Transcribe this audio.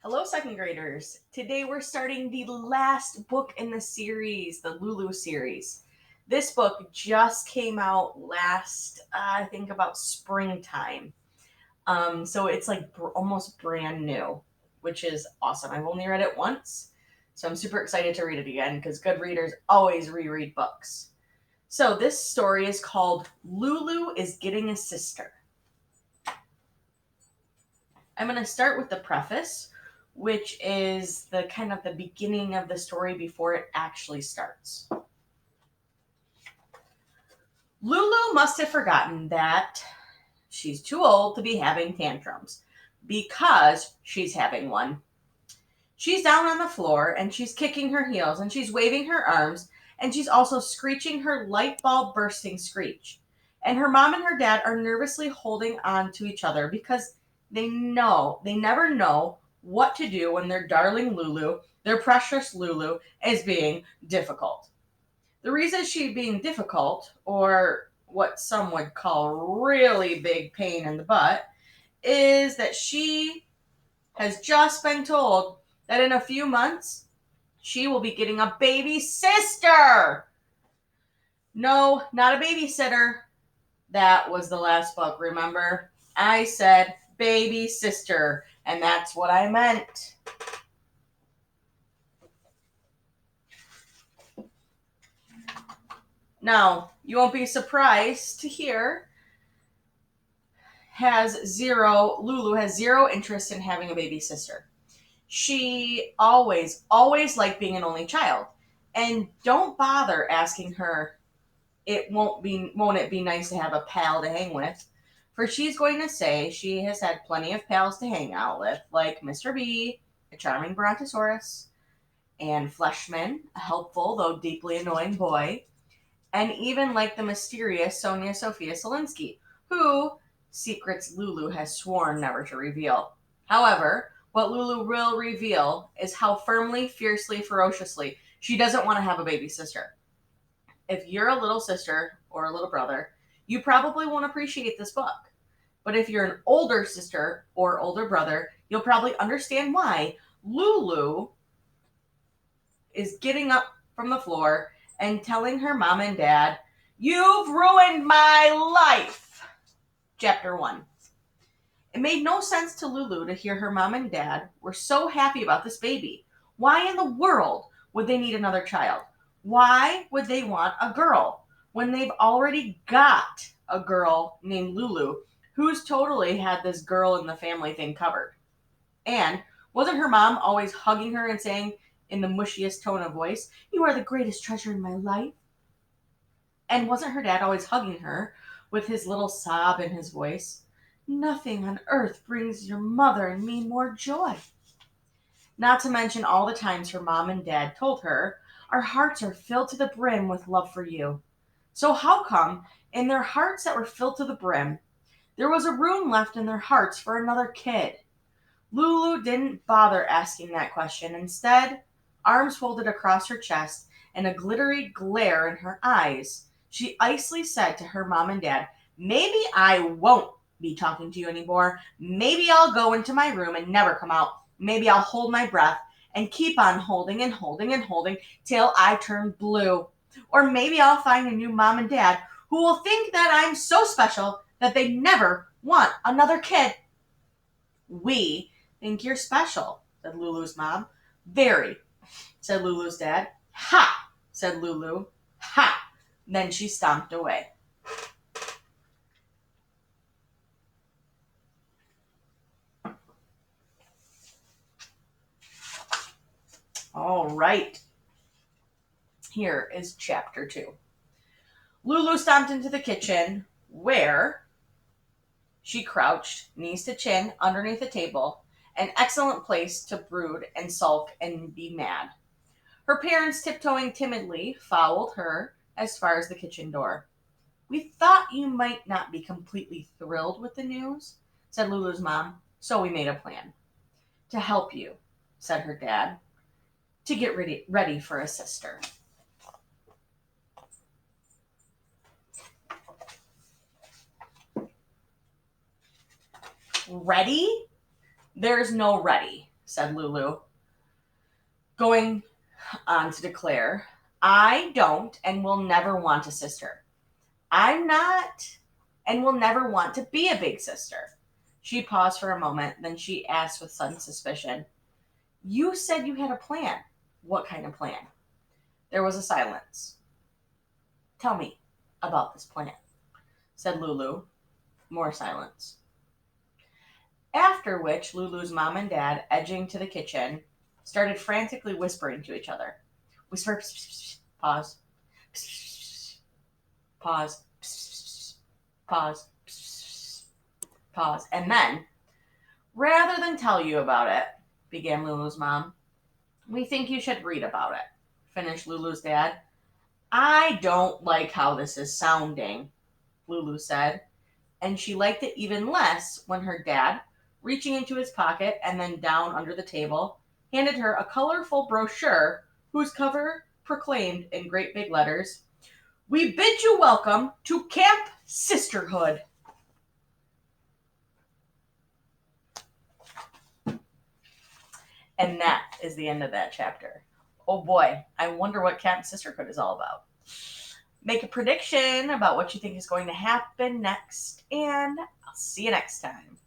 Hello, second graders. Today we're starting the last book in the series, the Lulu series. This book just came out last, I think, about springtime. So it's like almost brand new, which is awesome. I've only read it once, so I'm super excited to read it again because good readers always reread books. So this story is called Lulu is Getting a Sister. I'm going to start with the preface, which is the kind of the beginning of the story before it actually starts. Lulu must have forgotten that she's too old to be having tantrums because she's having one. She's down on the floor and she's kicking her heels and she's waving her arms and she's also screeching her light bulb bursting screech. And her mom and her dad are nervously holding on to each other because they never know what to do when their darling Lulu, their precious Lulu, is being difficult. The reason she's being difficult, or what some would call really big pain in the butt, is that she has just been told that in a few months she will be getting a baby sister. No, not a babysitter. That was the last book, remember? I said baby sister, and that's what I meant. Now, you won't be surprised to hear Lulu has zero interest in having a baby sister. She always liked being an only child. And don't bother asking her, won't it be nice to have a pal to hang with? For she's going to say she has had plenty of pals to hang out with, like Mr. B, a charming brontosaurus, and Fleshman, a helpful though deeply annoying boy, and even like the mysterious Sonia Sophia Solinsky, who secrets Lulu has sworn never to reveal. However, what Lulu will reveal is how firmly, fiercely, ferociously she doesn't want to have a baby sister. If you're a little sister or a little brother, you probably won't appreciate this book. But if you're an older sister or older brother, you'll probably understand why Lulu is getting up from the floor and telling her mom and dad, "You've ruined my life." Chapter 1. It made no sense to Lulu to hear her mom and dad were so happy about this baby. Why in the world would they need another child? Why would they want a girl when they've already got a girl named Lulu who's totally had this girl in the family thing covered? And wasn't her mom always hugging her and saying in the mushiest tone of voice, "You are the greatest treasure in my life"? And wasn't her dad always hugging her with his little sob in his voice? "Nothing on earth brings your mother and me more joy." Not to mention all the times her mom and dad told her, "Our hearts are filled to the brim with love for you." So how come, in their hearts that were filled to the brim, there was a room left in their hearts for another kid? Lulu didn't bother asking that question. Instead, arms folded across her chest and a glittery glare in her eyes, she icily said to her mom and dad, "Maybe I won't be talking to you anymore. Maybe I'll go into my room and never come out. Maybe I'll hold my breath and keep on holding and holding and holding till I turn blue. Or maybe I'll find a new mom and dad who will think that I'm so special that they never want another kid." "We think you're special," said Lulu's mom. "Very," said Lulu's dad. "Ha," said Lulu. "Ha." Then she stomped away. All right. Here is chapter 2. Lulu stomped into the kitchen where she crouched, knees to chin, underneath a table, an excellent place to brood and sulk and be mad. Her parents, tiptoeing timidly, followed her as far as the kitchen door. "We thought you might not be completely thrilled with the news," said Lulu's mom, "so we made a plan." "To help you," said her dad, "to get ready for a sister." Ready? There's no ready. said Lulu, going on to declare, I don't and will never want a sister. I'm not and will never want to be a big sister. She paused for a moment, then she asked with sudden suspicion, You said you had a plan. What kind of plan? There was a silence. Tell me about this plan, said Lulu. More silence. After which, Lulu's mom and dad, edging to the kitchen, started frantically whispering to each other. Whisper, pss, pss, pss, pause, pss, pss, pause, pss, pause, pss, pause. And then, rather than tell you about it, began Lulu's mom, we think you should read about it, finished Lulu's dad. I don't like how this is sounding, Lulu said, and she liked it even less when her dad, reaching into his pocket and then down under the table, handed her a colorful brochure whose cover proclaimed in great big letters, We bid you welcome to Camp Sisterhood. And that is the end of that chapter. Oh boy, I wonder what Camp Sisterhood is all about. Make a prediction about what you think is going to happen next, and I'll see you next time.